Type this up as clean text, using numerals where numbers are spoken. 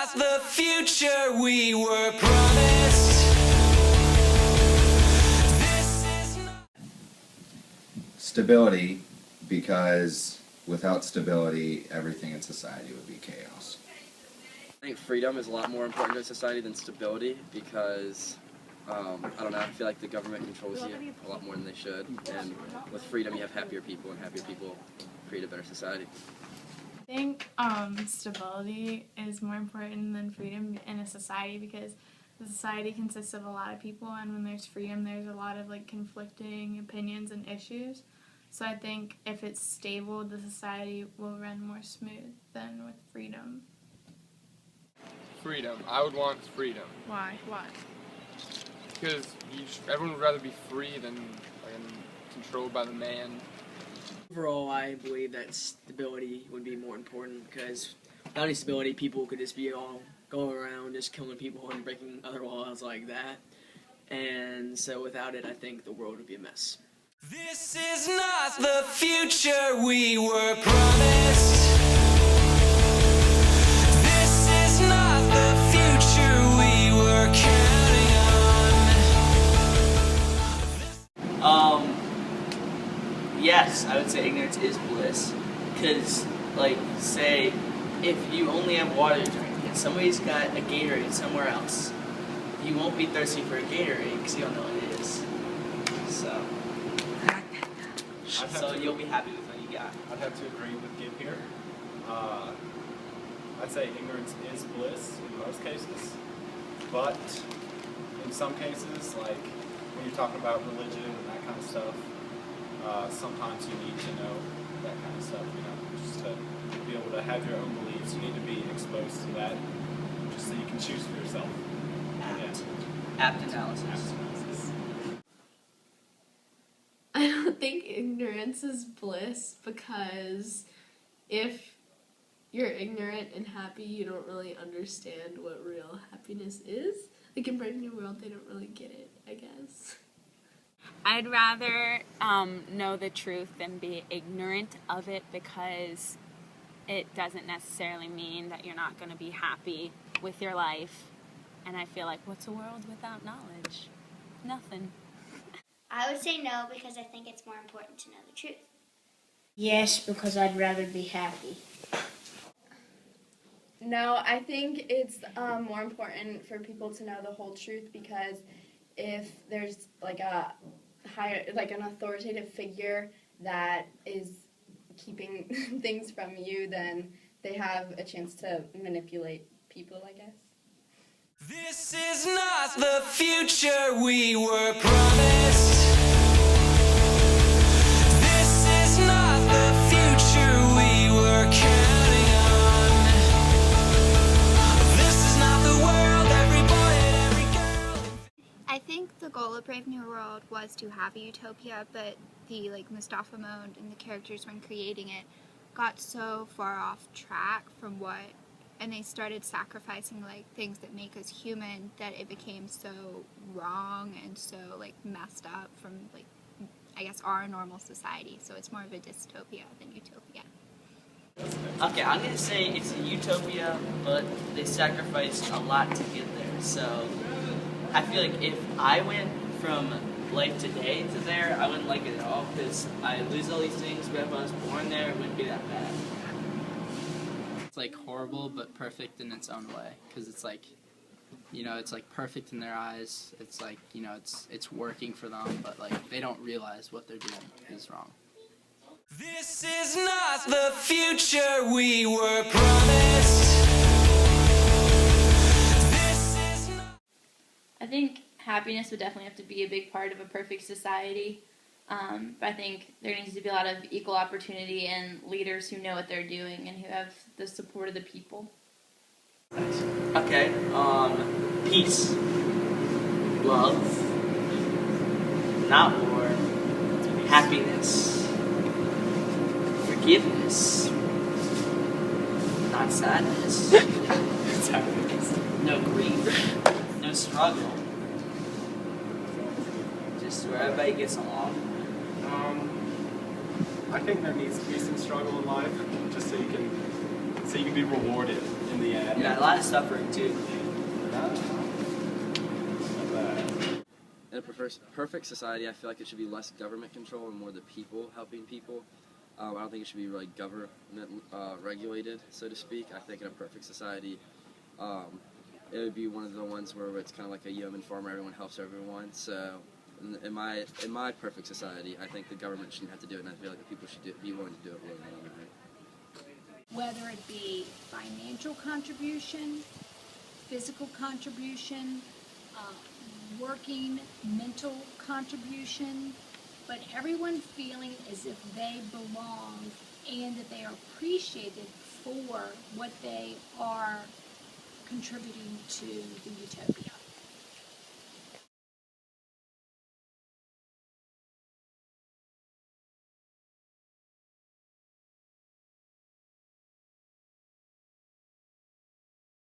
not the future we were promised. This is not Stability, because without stability, everything in society would be chaos. I think freedom is a lot more important to society than stability because, I don't know, I feel like the government controls you a lot more than they should, and with freedom you have happier people, and happier people create a better society. I think stability is more important than freedom in a society because the society consists of a lot of people, and when there's freedom there's a lot of conflicting opinions and issues. So I think if it's stable, the society will run more smooth than with freedom. Freedom. I would want freedom. Why? Why? Because everyone would rather be free than controlled by the man. Overall, I believe that stability would be more important because without any stability, people could just be all going around just killing people and breaking other laws like that. And so without it, I think the world would be a mess. This is not the future we were promised. This is not the future we were counting on. Yes, I would say ignorance is bliss. Because, say, if you only have water to drink and somebody's got a Gatorade somewhere else, you won't be thirsty for a Gatorade because you don't know what it is. So you'll be happy with what you got. I'd have to agree with Gib here. I'd say ignorance is bliss in most cases, but in some cases, like when you're talking about religion and that kind of stuff, sometimes you need to know that kind of stuff, just to be able to have your own beliefs. You need to be exposed to that, just so you can choose for yourself. Apt analysis. I don't think ignorance is bliss because if you're ignorant and happy, you don't really understand what real happiness is. Like in Brave New World, they don't really get it, I guess. I'd rather know the truth than be ignorant of it because it doesn't necessarily mean that you're not going to be happy with your life. And I feel like, what's a world without knowledge? Nothing. I would say no because I think it's more important to know the truth. Yes, because I'd rather be happy. No, I think it's more important for people to know the whole truth because if there's an authoritative figure that is keeping things from you, then they have a chance to manipulate people, I guess. This is not the future we were promised. This is not the future we were counting on. This is not the world every boy and every girl. I think the goal of Brave New World was to have a utopia, but the Mustafa Mond and the characters when creating it got so far off track from and they started sacrificing things that make us human that it became so wrong and so messed up from I guess our normal society. So it's more of a dystopia than utopia. Okay, I'm going to say it's a utopia, but they sacrificed a lot to get there. So I feel like if I went from life today to there, I wouldn't like it at all because I lose all these things, but if I was born there, it wouldn't be that bad. It's horrible but perfect in its own way because it's it's perfect in their eyes. It's it's working for them, but they don't realize what they're doing is wrong. This is not the future we were promised. This is not. I think happiness would definitely have to be a big part of a perfect society. But I think there needs to be a lot of equal opportunity and leaders who know what they're doing and who have the support of the people. Okay, peace, love, not war, happiness, forgiveness, not sadness, no grief, no struggle, just where everybody gets along. I think there needs to be some struggle in life, just so you can be rewarded in in the end. Yeah, a lot of suffering too. In a perfect society, I feel like it should be less government control and more the people helping people. I don't think it should be really government regulated, so to speak. I think in a perfect society, it would be one of the ones where it's kind of like a yeoman farmer, everyone helps everyone. So in my perfect society, I think the government shouldn't have to do it, and I feel like the people should be willing to do it willingly. Whether it be financial contribution, physical contribution, working mental contribution, but everyone feeling as if they belong and that they are appreciated for what they are contributing to the utopia.